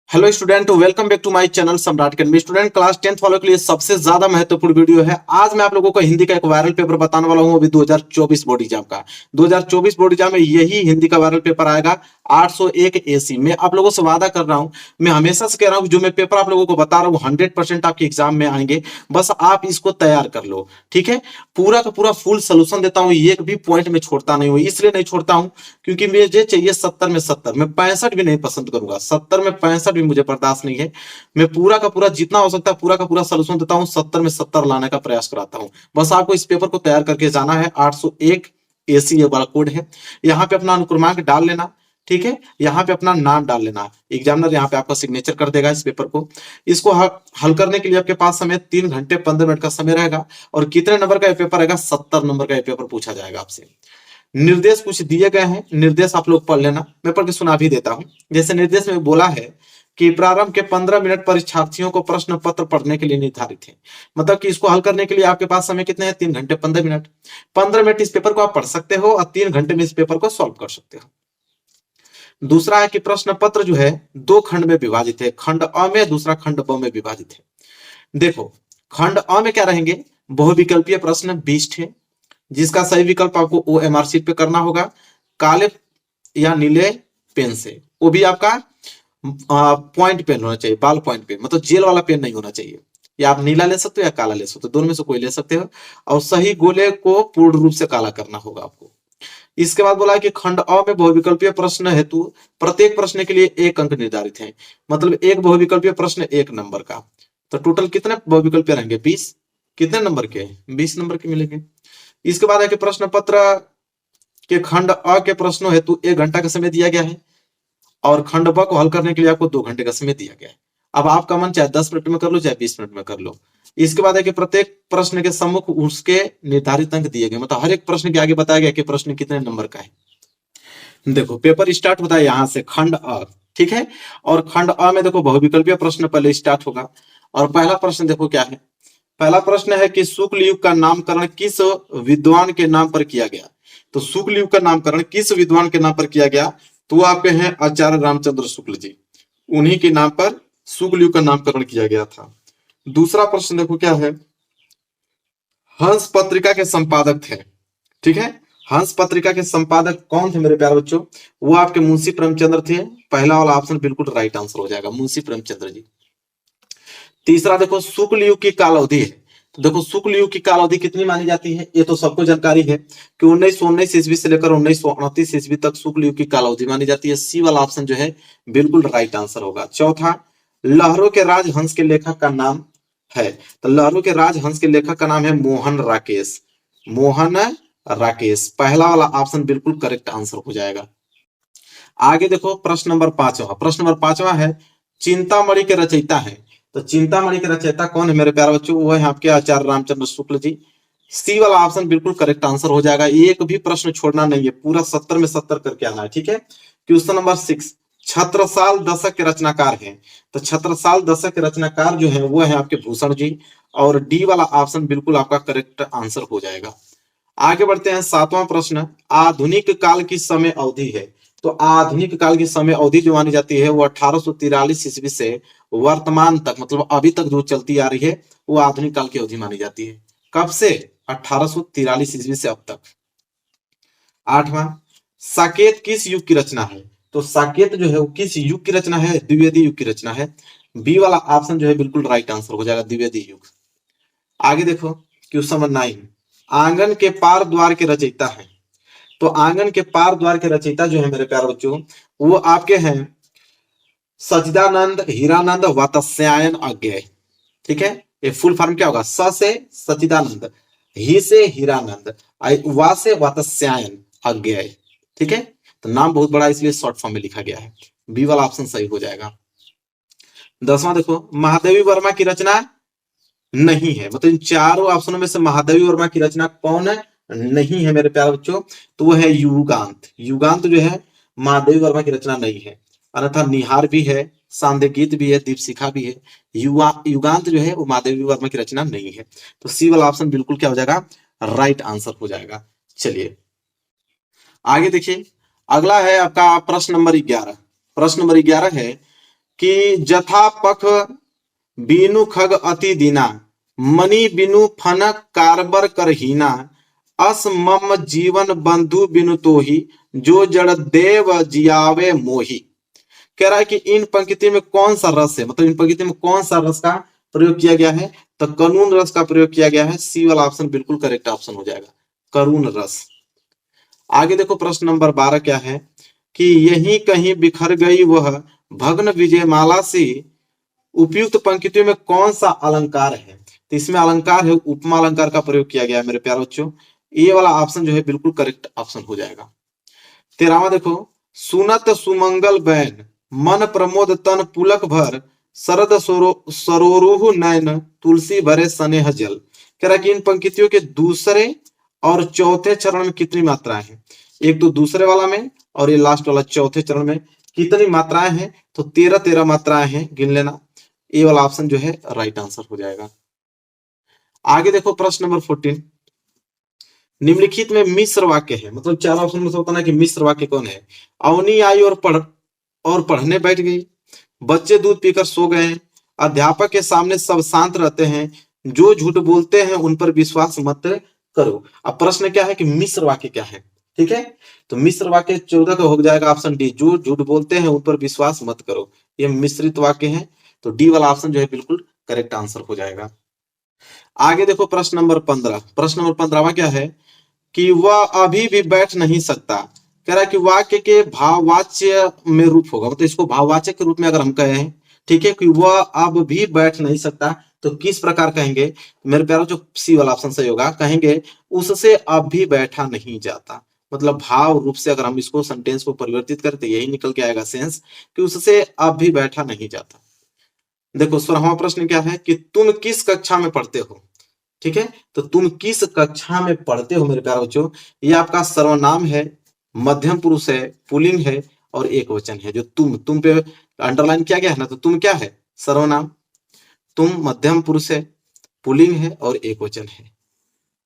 Hello student, welcome back to my channel Samrat academy. Student, class 10th वालों के लिए सबसे ज्यादा महत्वपूर्ण वीडियो है। आज मैं आप लोगों को हिंदी का एक वायरल पेपर बताने वाला हूं। अभी 2024 बोर्ड एग्जाम का 2024 बोर्ड एग्जाम में यही हिंदी का वायरल पेपर आएगा 801 एसी। मैं आप लोगों से वादा कर रहा हूं, मैं हमेशा से कह रहा हूं, जो मैं पेपर आप लोगों को बता रहा हूं 100% आपके एग्जाम में आएंगे। बस आप इसको तैयार कर लो, ठीक है। पूरा का पूरा फुल सोल्यूशन देता हूं, एक भी पॉइंट में छोड़ता नहीं हूं। इसलिए नहीं छोड़ता हूं क्योंकि मुझे चाहिए 70 में 70, मैं 65 भी नहीं पसंद करूंगा। 70 में 65 भी मुझे बर्दाश्त नहीं है। मैं पूरा का पूरा जितना हो सकता है पूरा का पूरा सोल्यूशन देता हूं, 70 में 70 लाने का प्रयास कराता हूं। बस आपको इस पेपर को तैयार करके जाना है। 801 एसी ये वाला कोड है। यहाँ पे अपना अनुक्रमांक डाल लेना, ठीक है। यहाँ पे अपना नाम डाल लेना। एग्जामिनर यहाँ पे आपका सिग्नेचर कर देगा इस पेपर को। इसको हल करने के लिए आपके पास समय 3 घंटे 15 मिनट का समय रहेगा। और कितने नंबर का ये पेपर रहेगा? 70 नंबर का ये पेपर पूछा जाएगा आपसे। निर्देश कुछ दिए गए हैं, निर्देश आप लोग पढ़ लेना। मैं पढ़ के सुना भी देता हूं। जैसे निर्देश में बोला है कि प्रारंभ के 15 मिनट परीक्षार्थियों को प्रश्न पत्र पढ़ने के लिए निर्धारित है। मतलब कि इसको हल करने के लिए आपके पास समय कितने हैं? 3 घंटे 15 मिनट। 15 मिनट इस पेपर को आप पढ़ सकते हो और 3 घंटे में इस पेपर को सॉल्व कर सकते हो। दूसरा है कि प्रश्न पत्र जो है 2 खंड में विभाजित है। खंड अ में, दूसरा खंड ब में विभाजित है। देखो, खंड अ में क्या रहेंगे? बहुविकल्पीय प्रश्न 20 थे, जिसका सही विकल्प आपको OMR शीट पे करना होगा, काले या नीले पेन से। वो भी आपका पॉइंट पेन होना चाहिए, बाल पॉइंट पेन, मतलब जेल वाला पेन नहीं होना चाहिए। या आप नीला ले सकते हो या काला ले सकते हो, दोनों में से कोई ले सकते हो। और सही गोले को पूर्ण रूप से काला करना होगा आपको। इसके बाद बोला है कि खंड अ में बहुविकल्पीय प्रश्न हेतु प्रत्येक प्रश्न के लिए 1 अंक निर्धारित है। मतलब एक बहुविकल्पीय प्रश्न 1 नंबर का। तो टोटल कितने बहुविकल्पीय रहेंगे? 20। कितने नंबर के? 20 नंबर के मिलेंगे। इसके बाद है कि प्रश्न पत्र के खंड अ के प्रश्नों हेतु 1 घंटा का समय दिया गया है और खंड ब को हल करने के लिए आपको 2 घंटे का समय दिया गया है। अब आपका मन चाहे 10 मिनट में कर लो, चाहे 20 मिनट में कर लो। इसके बाद है कि प्रत्येक प्रश्न के सम्मुख उसके निर्धारित अंक दिए गए। मतलब हर एक प्रश्न के आगे बताया गया कि प्रश्न कितने नंबर का है। देखो, पेपर स्टार्ट होता है यहाँ से, खंड अ, ठीक है। और खंड अ में देखो बहुविकल्पीय प्रश्न पहले स्टार्ट होगा। और पहला प्रश्न देखो क्या है। पहला प्रश्न है कि शुक्ल युग का नामकरण किस विद्वान के नाम पर किया गया? तो शुक्ल युग का नामकरण किस विद्वान के नाम पर किया गया? तो आपके हैं आचार्य रामचंद्र शुक्ल जी। उन्हीं के नाम पर शुक्ल युग का नामकरण किया गया था। दूसरा प्रश्न देखो क्या है। हंस पत्रिका के संपादक थे, ठीक है। हंस पत्रिका के संपादक कौन थे मेरे प्यारे बच्चों? वो आपके मुंशी प्रेमचंद्र थे। पहला वाला ऑप्शन बिल्कुल राइट आंसर हो जाएगा, मुंशी प्रेमचंद्र जी। तीसरा देखो, शुक्ल युग की काल अवधि है। तो देखो, शुक्ल युग की काल अवधि कितनी मानी जाती है? ये तो सबको जानकारी है कि 1919 ईस्वी से लेकर 1938 ईस्वी तक शुक्ल युग की काल अवधि मानी जाती है। सी वाला ऑप्शन जो है बिल्कुल राइट आंसर होगा। चौथा, लहरों के राजहंस के लेखक का नाम है। तो लहरों के राजहंस के लेखक का नाम है मोहन राकेश। मोहन राकेश, पहला वाला ऑप्शन बिल्कुल करेक्ट आंसर हो जाएगा। आगे देखो, प्रश्न नंबर 5वां। प्रश्न नंबर 5वां है, चिंतामणि के रचयिता है। तो चिंतामणि के रचयिता कौन है मेरे प्यारे बच्चों? वो है आपके आचार्य रामचंद्र शुक्ल जी। सी वाला ऑप्शन बिल्कुल करेक्ट आंसर हो जाएगा। एक भी प्रश्न छोड़ना नहीं है, पूरा 70 में 70 करके आना है, ठीक है। क्वेश्चन नंबर 6, छत्रसाल दशक के रचनाकार हैं। तो छत्रसाल दशक के रचनाकार जो है वो है आपके भूषण जी। और डी वाला ऑप्शन बिल्कुल आपका करेक्ट आंसर हो जाएगा। आगे बढ़ते हैं, 7वां प्रश्न, आधुनिक काल की समय अवधि है। तो आधुनिक काल की समय अवधि जो मानी जाती है वो 1843 ईस्वी से वर्तमान तक, मतलब अभी तक जो चलती आ रही है वो आधुनिक काल की अवधि मानी जाती है। कब से? 1843 ईस्वी से अब तक। 8वां, साकेत किस युग की रचना है? तो साकेत जो है वो किस युग की रचना है? द्विवेदी युग की रचना है। बी वाला ऑप्शन जो है बिल्कुल राइट आंसर हो जाएगा, द्विवेदी युग। आगे देखो, क्वेश्चन नंबर 9, आंगन के पार द्वार के रचयिता है। तो आंगन के पार द्वार के रचयिता जो है मेरे प्यारे बच्चों वो आपके हैं सच्चिदानंद हीरानंद वात्स्यायन अज्ञेय, ठीक है। ये फुल फॉर्म क्या होगा? स से सच्चिदानंद, ही से हीरानंद, वा से वात्स्यायन अज्ञेय, ठीक है। तो नाम बहुत बड़ा इसलिए शॉर्ट फॉर्म में लिखा गया है। बी वाला ऑप्शन सही हो जाएगा। 10वां देखो, महादेवी वर्मा की रचना नहीं है। मतलब इन चारों ऑप्शनों में से महादेवी वर्मा की रचना कौन है? नहीं है मेरे प्यारे बच्चों। तो वो है युगांत। युगांत जो है महादेवी वर्मा की रचना नहीं है। अन्यथा निहार भी है, सांध्य गीत भी है, दीपशिखा भी है। युगांत जो है वो महादेवी वर्मा की रचना नहीं है। तो सी वाला ऑप्शन बिल्कुल क्या हो जाएगा? राइट आंसर हो जाएगा। चलिए आगे देखिए, अगला है आपका प्रश्न नंबर 11। प्रश्न नंबर 11 है कि जथा पख बीनु खग अति दीना, मणि बिनु फनक कारबर करहीना, अस मम जीवन बंधु बिनु तोही, जो जड़ देव जियावे मोही। कह रहा है कि इन पंक्ति में कौन सा रस है, मतलब इन पंक्ति में कौन सा रस का प्रयोग किया गया है, तो करुण रस का प्रयोग किया गया है। सी वाला ऑप्शन बिल्कुल करेक्ट ऑप्शन हो जाएगा, करुण रस। आगे देखो प्रश्न नंबर 12 क्या है कि यहीं कहीं बिखर गई वह भग्न विजयमाला सी, उपयुक्त पंक्तियों में कौन सा अलंकार है, तो इसमें अलंकार है उपमा अलंकार का प्रयोग किया गया है मेरे प्यारे बच्चों। ये वाला ऑप्शन जो है बिल्कुल करेक्ट ऑप्शन हो जाएगा। 13वां देखो, सुनत सुमंगल बैन मन प्रमोद तन पुलक भर, शरद सरोरुह नयन तुलसी भरे स्नेह जल। कह रहा है कि इन पंक्तियों के दूसरे और चौथे चरण में कितनी मात्राएं हैं, एक तो दूसरे वाला में और ये लास्ट वाला चौथे चरण में कितनी मात्राएं हैं, तो 13 मात्राएं हैं, गिन लेना। ये वाला ऑप्शन जो है राइट आंसर हो जाएगा। आगे देखो प्रश्न नंबर 14, निम्नलिखित में मिश्र वाक्य है, मतलब 4 ऑप्शन में से होता ना कि मिश्र वाक्य कौन है। अवनी आई और पढ़ने बैठ गई, बच्चे दूध पीकर सो गए, अध्यापक के सामने सब शांत रहते हैं, जो झूठ बोलते हैं उन पर विश्वास मत करो। अब प्रश्न क्या है कि मिश्र वाक्य क्या है, ठीक है, तो मिश्र वाक्य 14 का हो जाएगा ऑप्शन डी, जो झूठ बोलते हैं उन पर विश्वास मत करो। ये मिश्रित वाक्य है, तो डी वाला ऑप्शन जो है बिल्कुल करेक्ट आंसर हो जाएगा। आगे देखो प्रश्न नंबर 15, प्रश्न नंबर 15वां क्या है कि वह अभी भी बैठ नहीं सकता। कह रहा है कि वाक्य के भाववाच्य में रूप होगा, मतलब इसको भाववाचक के रूप में अगर हम कहें, ठीक है, कि वह अब भी बैठ नहीं सकता, तो किस प्रकार कहेंगे मेरे प्यारों, जो सी वाला ऑप्शन सही होगा, कहेंगे उससे अब भी बैठा नहीं जाता। मतलब भाव रूप से अगर हम इसको सेंटेंस को परिवर्तित करते यही निकल के आएगा सेंस, कि उससे अब भी बैठा नहीं जाता। देखो 16वां प्रश्न क्या है कि तुम किस कक्षा में पढ़ते हो, ठीक है, तो तुम किस कक्षा में पढ़ते हो मेरे प्यारे बच्चों, ये आपका सर्वनाम है, मध्यम पुरुष है, पुल्लिंग है और एक वचन है। जो तुम पे अंडरलाइन किया गया है ना, तो तुम क्या है, सर्वनाम, तुम मध्यम पुरुष है, पुल्लिंग है और एक वचन है।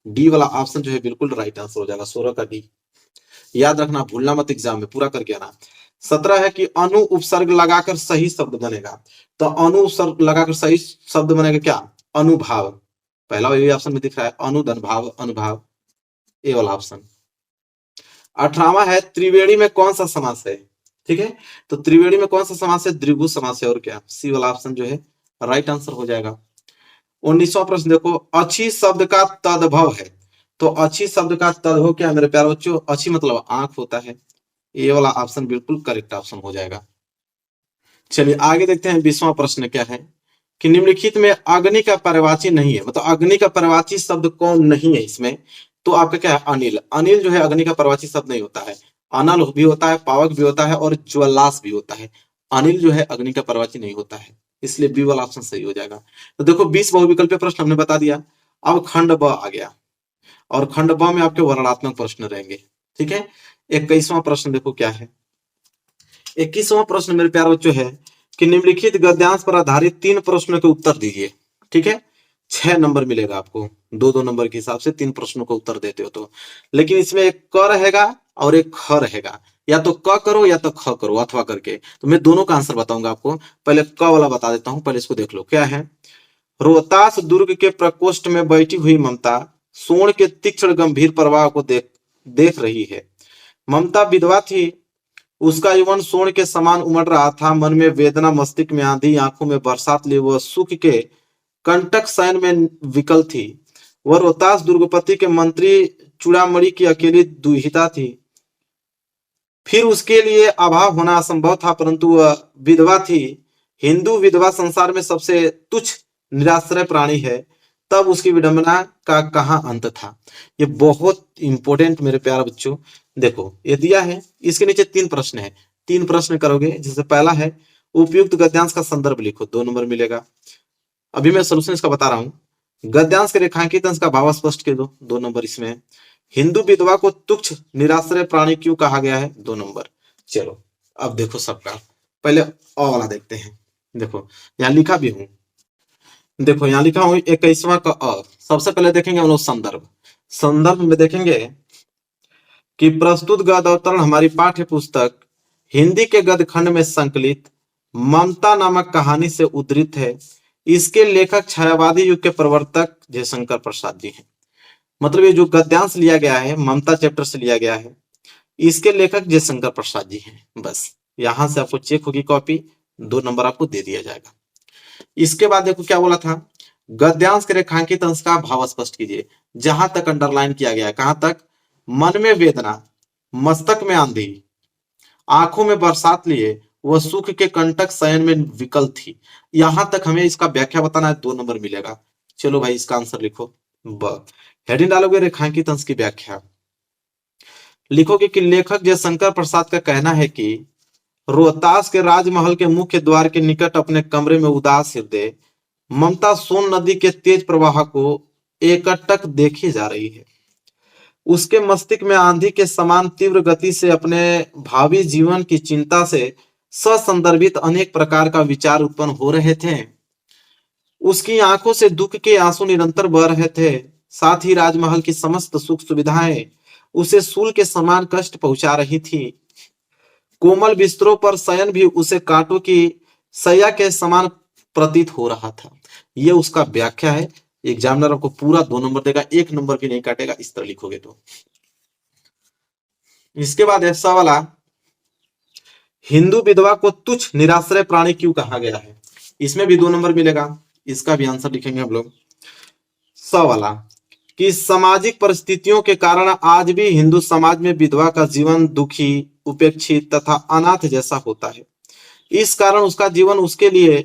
डी वाला ऑप्शन जो है बिल्कुल राइट आंसर हो जाएगा, 16 का डी। याद रखना, भूलना मत, एग्जाम में पूरा करके आना। 17 है कि अनु उपसर्ग लगाकर सही शब्द बनेगा, तो अनु उपसर्ग लगाकर सही शब्द बनेगा क्या, अनुभाव। पहला वही ऑप्शन में दिख रहा है, अनुधन भाव, अनुभाव, ए वाला ऑप्शन। 18वां है त्रिवेणी में कौन सा समास है, ठीक है, तो त्रिवेणी में कौन सा समास है, द्विगु समास है, और क्या, सी वाला ऑप्शन जो है राइट आंसर हो जाएगा। 19वां प्रश्न देखो, अच्छी शब्द का तद्भव है, तो अच्छी शब्द का तद्भव क्या है मेरे प्यारे बच्चों, अच्छी मतलब आंख होता है। ये वाला ऑप्शन बिल्कुल करेक्ट ऑप्शन हो जाएगा। चलिए आगे देखते हैं 20वां प्रश्न क्या है कि निम्नलिखित में अग्नि का पर्यायवाची नहीं है, मतलब अग्नि का पर्यायवाची शब्द कौन नहीं है इसमें, तो आपका क्या है, अनिल। अनिल जो है अग्नि का पर्यायवाची शब्द नहीं होता है, अनल भी होता है, पावक भी होता है और ज्वलास भी होता है। अनिल जो है अग्नि का पर्यायवाची नहीं होता है, इसलिए बी वाला ऑप्शन सही हो जाएगा। तो देखो 20 बहुविकल्पीय प्रश्न हमने बता दिया, अब खंड ब आ गया, और खंड ब में आपके वर्णनात्मक प्रश्न रहेंगे, ठीक है। 21वां प्रश्न देखो क्या है, 21वां प्रश्न मेरे प्यारे बच्चों है कि निम्नलिखित गद्यांश पर आधारित 3 प्रश्नों के उत्तर दीजिए, ठीक है। 6 नंबर मिलेगा आपको, 2-2 नंबर के हिसाब से 3 प्रश्नों का उत्तर देते हो तो, लेकिन इसमें एक क रहेगा और एक ख रहेगा, या तो क करो या तो ख करो अथवा करके, तो मैं दोनों का आंसर बताऊंगा आपको। पहले क वाला बता देता हूं, पहले इसको देख लो क्या है। रोहतास दुर्ग के प्रकोष्ठ में बैठी हुई ममता सोण के तीक्ष्ण गंभीर प्रवाह को देख रही है। ममता विधवा थी, उसका यौवन सोन के समान उमड़ रहा था, मन में वेदना, मस्तिष्क में आंधी, आंखों में बरसात लिए वह सुख के कंटक शयन में विकल थी। वह रोहतास दुर्गपति के मंत्री चूड़ामणि की अकेली दुहिता थी। फिर उसके लिए अभाव होना असंभव था, परंतु वह विधवा थी। हिंदू विधवा संसार में सबसे तुच्छ निराश्रय प्राणी है, तब उसकी विडंबना का कहाँ अंत था। ये बहुत इंपॉर्टेंट मेरे प्यारे बच्चों, देखो ये दिया है, इसके नीचे 3 प्रश्न है, 3 प्रश्न करोगे, जैसे पहला है उपयुक्त गद्यांश का संदर्भ लिखो, 2 नंबर मिलेगा। अभी मैं सोल्यूशन इसका बता रहा हूँ। गद्यांश के रेखांकित अंश का भाव स्पष्ट कर दो, 2 नंबर इसमें। हिंदू विधवा को तुच्छ निराश्रय प्राणी क्यों कहा गया है, 2 नंबर। चलो अब देखो सबका, पहले अ वाला देखते हैं। देखो यहाँ लिखा भी हूं, देखो यहाँ लिखा हूं 21वां का अ। सबसे पहले देखेंगे हम लोग संदर्भ। संदर्भ में देखेंगे कि प्रस्तुत गद्य अवतरण हमारी पाठ्य पुस्तक हिंदी के गद्य खंड में संकलित ममता नामक कहानी से उद्धृत है। इसके लेखक छायावादी युग के प्रवर्तक जयशंकर प्रसाद जी हैं। मतलब ये जो गद्यांश लिया गया है ममता चैप्टर से लिया गया है, इसके लेखक जयशंकर प्रसाद जी हैं। बस यहां से आपको चेक होगी कॉपी, 2 नंबर आपको दे दिया जाएगा। इसके बाद देखो क्या बोला था, गद्यांश के रेखांकित अंश का भाव स्पष्ट कीजिए। जहां तक अंडरलाइन किया गया है, कहां तक, मन में वेदना, मस्तक में आंधी, आंखों में बरसात लिए, वह सुख के कंटक शयन में विकल थी। यहां तक हमें इसका व्याख्या बताना है, 2 नंबर मिलेगा। चलो भाई इसका आंसर लिखो। ब हेडिंग डालोगे रेखांकित अंश की व्याख्या, लिखोगे कि लेखक जयशंकर प्रसाद का कहना है कि रोहतास के राजमहल के मुख्य द्वार के निकट अपने कमरे में उदास हृदय ममता सोन नदी के तेज प्रवाह को एकटक देखी जा रही है। उसके मस्तिष्क में आंधी के समान तीव्र गति से अपने भावी जीवन की चिंता से ससंदर्भित अनेक प्रकार का विचार उत्पन्न हो रहे थे। उसकी आंखों से दुख के आंसू निरंतर बह रहे थे। साथ ही राजमहल की समस्त सुख सुविधाएं उसे सूल के समान कष्ट पहुंचा रही थी। कोमल बिस्तरों पर शयन भी उसे कांटों की सैया के समान प्रतीत हो रहा था। यह उसका व्याख्या है। एग्जामिनर आपको पूरा 2 नंबर देगा, 1 नंबर भी नहीं काटेगा इस तरह लिखोगे तो। इसके बाद ऐसा वाला, हिंदू विधवा को तुच्छ निराश्रय प्राणी क्यों कहा गया है, इसमें भी 2 नंबर मिलेगा। इसका भी आंसर लिखेंगे हम लोग। वाला, कि सामाजिक परिस्थितियों के कारण आज भी हिंदू समाज में विधवा का जीवन दुखी, उपेक्षित तथा अनाथ जैसा होता है। इस कारण उसका जीवन उसके लिए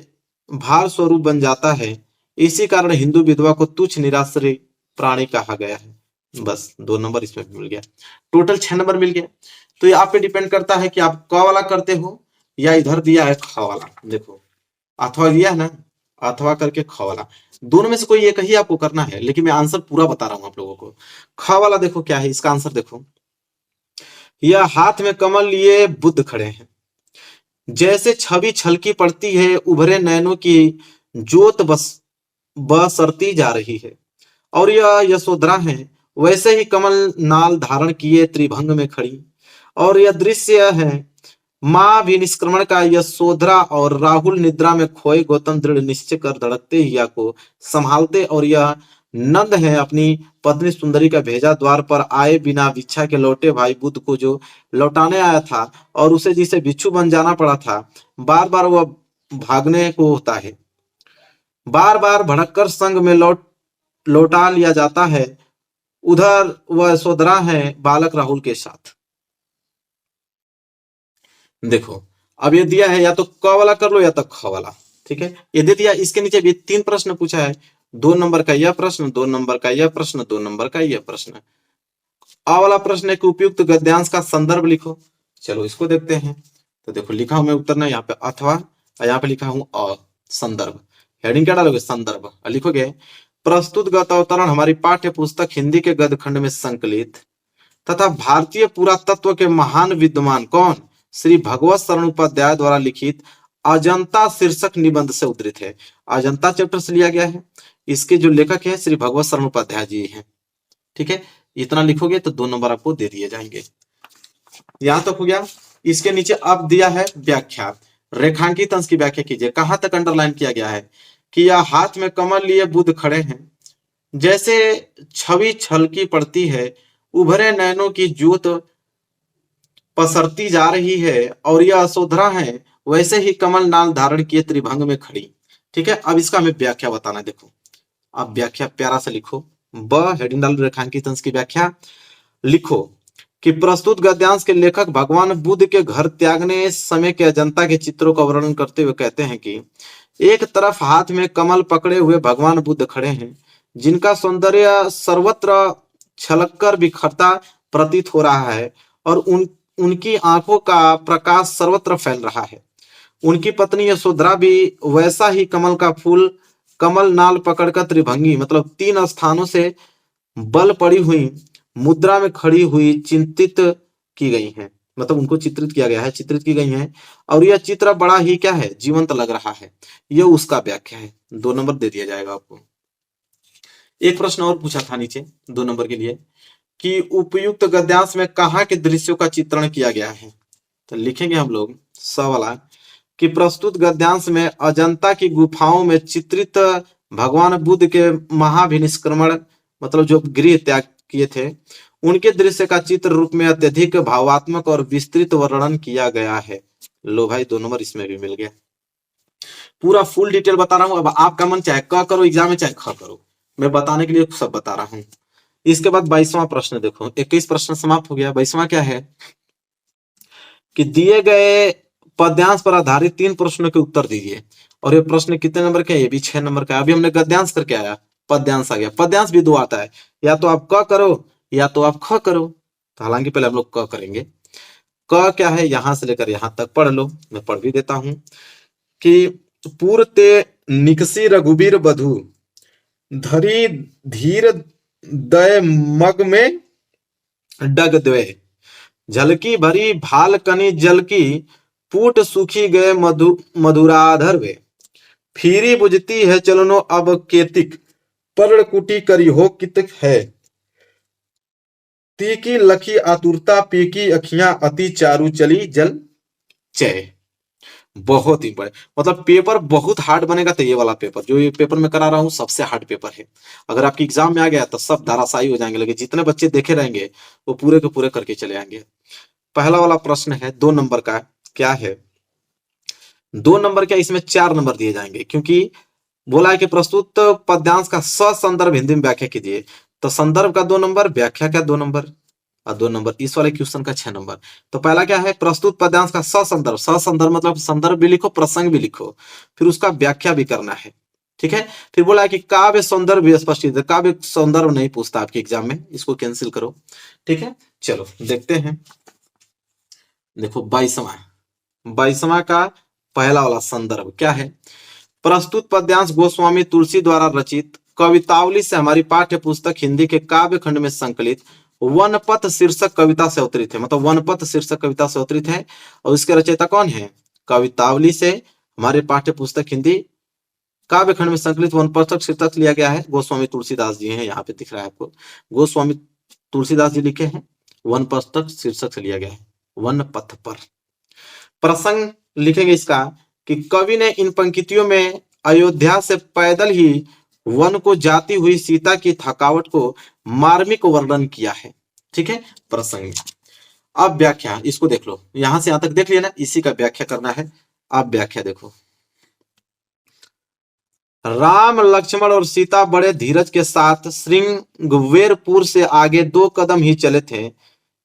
भार स्वरूप बन जाता है। इसी कारण हिंदू विधवा को तुच्छ निराश्रय प्राणी कहा गया है। बस 2 नंबर इसमें मिल गया, टोटल 6 नंबर मिल गया। तो ये आप पे डिपेंड करता है कि आप क वाला करते हो या इधर दिया है ख वाला। देखो अथवा दिया है ना, अथवा करके ख वाला, दोनों में से कोई एक ही आपको करना है, लेकिन मैं आंसर पूरा बता रहा हूं आप लोगों को। ख वाला देखो क्या है, इसका आंसर देखो, यह हाथ में कमल लिए बुद्ध खड़े हैं, जैसे छवि छलकी पड़ती है, उभरे नैनों की ज्योत बसरती जा रही है, और यह यशोधरा है, वैसे ही कमल नाल धारण किए त्रिभंग में खड़ी। और यह दृश्य है मां भी निष्क्रमण का यशोधरा और राहुल निद्रा में खोए गौतम दृढ़ निश्चय कर धड़कते हिया को संभालते, और यह नंद है अपनी पत्नी सुंदरी का भेजा द्वार पर आए बिना भिक्षा के लौटे भाई बुद्ध को जो लौटाने आया था और उसे जिसे भिक्षु बन जाना पड़ा था। बार बार वह भागने को होता है, बार बार भड़ककर संग में लौटा लिया जाता है। उधर वह यशोधरा है बालक राहुल के साथ। देखो अब ये दिया है, या तो क वाला कर लो या तो ख वाला, ठीक है। ये दे दिया, इसके नीचे भी 3 प्रश्न पूछा है, 2 नंबर का यह प्रश्न, 2 नंबर का यह प्रश्न, 2 नंबर का यह प्रश्न। आ वाला प्रश्न है कि उपयुक्त गद्यांश का संदर्भ लिखो। चलो इसको देखते हैं। तो देखो लिखा हूं मैं उत्तर ना, यहाँ पे अथवा, यहाँ पे लिखा हूं संदर्भ। हेडिंग क्या डालोगे, संदर्भ। लिखोगे प्रस्तुत गत अवतरण हमारी पाठ्य पुस्तक हिंदी के गद्य खंड में संकलित तथा भारतीय पुरातत्व के महान विद्वान कौन, श्री भगवत शरण उपाध्याय द्वारा लिखित अजंता शीर्षक निबंध से उद्धृत है। अजंता चैप्टर से लिया गया है। इसके जो लेखक है श्री भगवत शरण उपाध्याय जी हैं, ठीक है। इतना लिखोगे तो 2 नंबर आपको दे दिए जाएंगे। यहां तक हो गया। इसके नीचे अब दिया है व्याख्या, रेखांकित अंश की व्याख्या कीजिए। कहां तक अंडरलाइन किया गया है कि यह हाथ में कमल लिए बुद्ध खड़े हैं, जैसे छवि छलकी पड़ती है, उभरे नैनों की ज्योत पसरती जा रही है, और यह यशोधरा है, वैसे ही कमल नाल धारण किए त्रिभंग में खड़ी। ठीक है, अब इसका हमें व्याख्या बताना है। देखो अब व्याख्या प्यारा से लिखो। हेडिंग डाल रेखांकित अंश की व्याख्या लिखो कि प्रस्तुत गद्यांश के लेखक भगवान बुद्ध के घर त्यागने समय के अजंता के चित्रों का वर्णन करते हुए कहते हैं कि एक तरफ हाथ में कमल पकड़े हुए भगवान बुद्ध खड़े हैं, जिनका सौंदर्य सर्वत्र छलककर बिखरता प्रतीत हो रहा है, और उनकी आंखों का प्रकाश सर्वत्र फैल रहा है। उनकी पत्नी यशोधरा भी वैसा ही कमल का फूल कमल नाल पकड़कर त्रिभंगी मतलब 3 स्थानों से बल पड़ी हुई मुद्रा में खड़ी हुई चिंतित की गई हैं। मतलब उनको चित्रित किया गया है, चित्रित की गई हैं, और यह चित्र बड़ा ही क्या है, जीवंत लग रहा है। यह उसका व्याख्या है। 2 नंबर दे दिया जाएगा आपको। एक प्रश्न और पूछा था नीचे 2 नंबर के लिए कि उपयुक्त गद्यांश में कहाँ के दृश्यों का चित्रण किया गया है। तो लिखेंगे हम लोग वाला कि प्रस्तुत गद्यांश में अजंता की गुफाओं में चित्रित भगवान बुद्ध के महाभिनिष्क्रमण मतलब जो गृह त्याग किए थे उनके दृश्य का चित्र रूप में अत्यधिक भावात्मक और विस्तृत वर्णन किया गया है। लो भाई 2 नंबर इसमें भी मिल गया। पूरा फुल डिटेल बता रहा हूं। अब आपका मन चाहे क करो एग्जाम में चाहे ख करो, मैं बताने के लिए सब बता रहा हूं। इसके बाद 22वां प्रश्न देखो, 21 प्रश्न समाप्त हो गया। 22वां क्या है कि दिए गए पद्यांश पर आधारित 3 प्रश्नों के उत्तर दीजिए। और ये प्रश्न कितने नंबर का है? ये भी 6 नंबर का है। अभी हमने गद्यांश करके आया, पद्यांश आ गया। पद्यांश भी 2 आता है, या तो आप क करो या तो आप ख करो। तो हालांकि पहले हम लोग क करेंगे। क क्या है? यहां से लेकर यहां तक पढ़ लो, मैं पढ़ भी देता हूं कि पूर्ते निकसी रघुबीर बधु धरी धीर दय मग में डग द्वे झलकी भरी भाल कनी जल की पूट सूखी गए मधुराधर वे फिरी बुझती है चलनो अब केतिक पर्ण कुटी करी हो कितक है तीकी लखी आतुरता पीकी अखियां अति चारु चली जल चय। बहुत ही बड़े मतलब पेपर बहुत हार्ड बनेगा। तो ये वाला पेपर जो ये पेपर मैं करा रहा हूँ सबसे हार्ड पेपर है। अगर आपकी एग्जाम में आ गया तो सब धराशायी हो जाएंगे, लेकिन जितने बच्चे देखे रहेंगे वो पूरे के पूरे करके चले आएंगे। पहला वाला प्रश्न है 2 नंबर का। क्या है 2 नंबर? क्या इसमें 4 नंबर दिए जाएंगे, क्योंकि बोला है कि प्रस्तुत पद्यांश का ससंदर्भ हिंदी में व्याख्या कीजिए। तो संदर्भ का 2 नंबर, व्याख्या का 2 नंबर और 2 नंबर इस वाले क्वेश्चन का 6 नंबर। तो पहला क्या है? प्रस्तुत पद्यांश का ससंदर्भ। ससंदर्भ मतलब संदर्भ भी लिखो, प्रसंग भी लिखो, फिर उसका व्याख्या भी करना है। ठीक है। फिर बोला है कि काव्य सौंदर्य भी स्पष्ट। काव्य सौंदर्य नहीं पूछता आपके एग्जाम में, इसको कैंसिल करो। ठीक है, चलो देखते हैं। देखो 22वां का पहला वाला संदर्भ क्या है? प्रस्तुत पद्यांश गोस्वामी तुलसी द्वारा रचित कवितावली से हमारी पाठ्य पुस्तक हिंदी के काव्य खंड में संकलित वनपथ शीर्षक कविता से अवतरित है। मतलब वनपथ शीर्षक कविता से अवतरित है। और इसके रचयिता कौन है? कवितावली से हमारे पाठ्य पुस्तक हिंदी काव्य खंड में संकलित वनपथ शीर्षक लिया गया है। गोस्वामी तुलसीदास जी हैं, यहाँ पे दिख रहा है आपको, गोस्वामी तुलसीदास जी लिखे हैं। वनपथ शीर्षक से लिया गया है, वन पथ पर। प्रसंग लिखेंगे इसका कि कवि ने इन पंक्तियों में अयोध्या से पैदल ही वन को जाती हुई सीता की थकावट को मार्मिक वर्णन किया है। ठीक है, प्रसंग। अब व्याख्या, इसको देख लो, यहां से यहां तक देख लिया ना, इसी का व्याख्या करना है। अब व्याख्या देखो। राम लक्ष्मण और सीता बड़े धीरज के साथ श्रृंगवेरपुर से आगे 2 कदम ही चले थे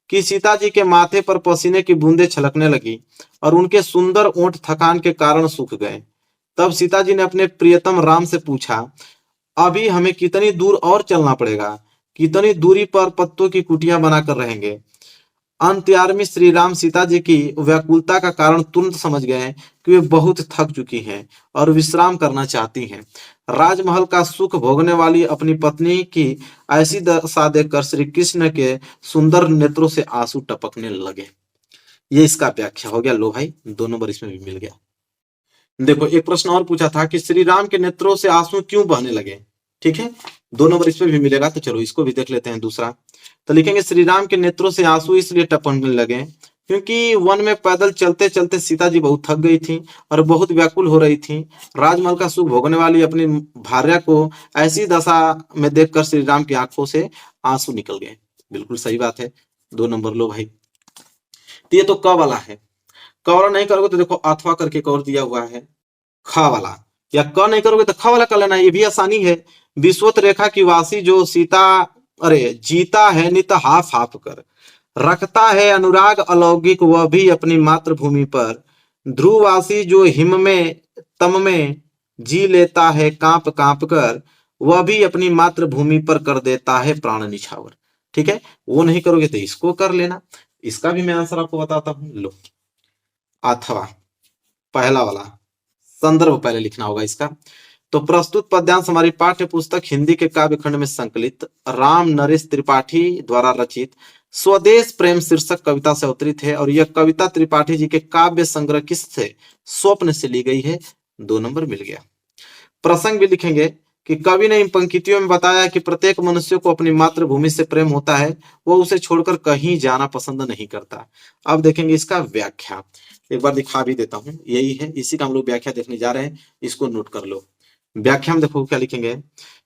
कि सीता जी के माथे पर पसीने की बूंदें छलकने लगी और उनके सुंदर ओंठ थकान के कारण सूख गए। तब सीता जी ने अपने प्रियतम राम से पूछा, अभी हमें कितनी दूर और चलना पड़ेगा? कितनी दूरी पर पत्तों की कुटियां बनाकर रहेंगे? अंतर्यामी श्री राम सीता जी की व्याकुलता का कारण तुरंत समझ गए कि वे बहुत थक चुकी हैं और विश्राम करना चाहती हैं। राजमहल का सुख भोगने वाली अपनी पत्नी की ऐसी दशा देखकर श्री कृष्ण के सुंदर नेत्रों से आंसू टपकने लगे। ये इसका व्याख्या हो गया। लो भाई 2 नंबर इसमें भी मिल गया। देखो एक प्रश्न और पूछा था कि श्री राम के नेत्रों से आंसू क्यों बहने लगे। ठीक है, 2 नंबर इसमें भी मिलेगा। तो चलो इसको भी देख लेते हैं। दूसरा तो लिखेंगे श्री राम के नेत्रों से आंसू इसलिए टपकने लगे क्योंकि वन में पैदल चलते चलते सीता जी बहुत थक गई थी और बहुत व्याकुल हो रही थी। राजमहल का सुख भोगने वाली अपनी भार्या को ऐसी दशा में देखकर श्री राम की आंखों से आंसू निकल गए। बिल्कुल सही बात है। 2 नंबर लो भाई। तो ये तो क वाला है। क वाला नहीं करोगे तो देखो अथवा करके और दिया हुआ है ख वाला, या क नहीं करोगे तो ख वाला कर लेना, ये भी आसानी है। विश्वत रेखा की वासी जो सीता जीता है नित हाफ हाफ कर, रखता है अनुराग अलौकिक वह भी अपनी मातृभूमि पर। ध्रुववासी जो हिम में तम में जी लेता है कांप कांप कर, वह भी अपनी मातृभूमि पर कर देता है प्राण निछावर। ठीक है, वो नहीं करोगे तो इसको कर लेना। इसका भी मैं आंसर आपको बताता हूं। लो अथवा पहला वाला संदर्भ पहले लिखना होगा इसका। तो प्रस्तुत पद्यांश हमारी पाठ्य पुस्तक हिंदी के काव्य खंड में संकलित राम नरेश त्रिपाठी द्वारा रचित स्वदेश प्रेम शीर्षक कविता से अवतरित है और यह कविता त्रिपाठी जी के काव्य संग्रह किस से स्वप्न से ली गई है। 2 नंबर मिल गया। प्रसंग भी लिखेंगे कि कवि ने इन पंक्तियों में बताया कि प्रत्येक मनुष्य को अपनी मातृभूमि से प्रेम होता है, वो उसे छोड़कर कहीं जाना पसंद नहीं करता। अब देखेंगे इसका व्याख्या, एक बार दिखा भी देता हूं, यही है, इसी का हम लोग व्याख्या देखने जा रहे हैं, इसको नोट कर लो। व्याख्या में देखो क्या लिखेंगे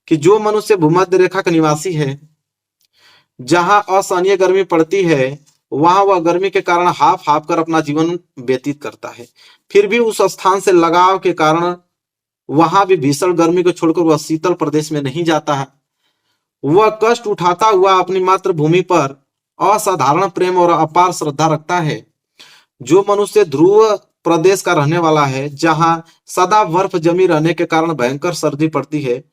कि जो मनुष्य भूमध्य रेखा का निवासी है, जहां असहनीय गर्मी पड़ती है, वहां वह गर्मी के कारण हाफ हाफ कर अपना जीवन व्यतीत करता है। फिर भी उस स्थान से लगाव के कारण वहां भी भीषण गर्मी को छोड़कर वह शीतल प्रदेश में नहीं जाता है। वह कष्ट उठाता हुआ अपनी मातृभूमि पर असाधारण प्रेम और अपार श्रद्धा रखता है। जो मनुष्य ध्रुव प्रदेश का रहने वाला है, जहां सदा बर्फ जमी रहने के कारण भयंकर सर्दी पड़ती है,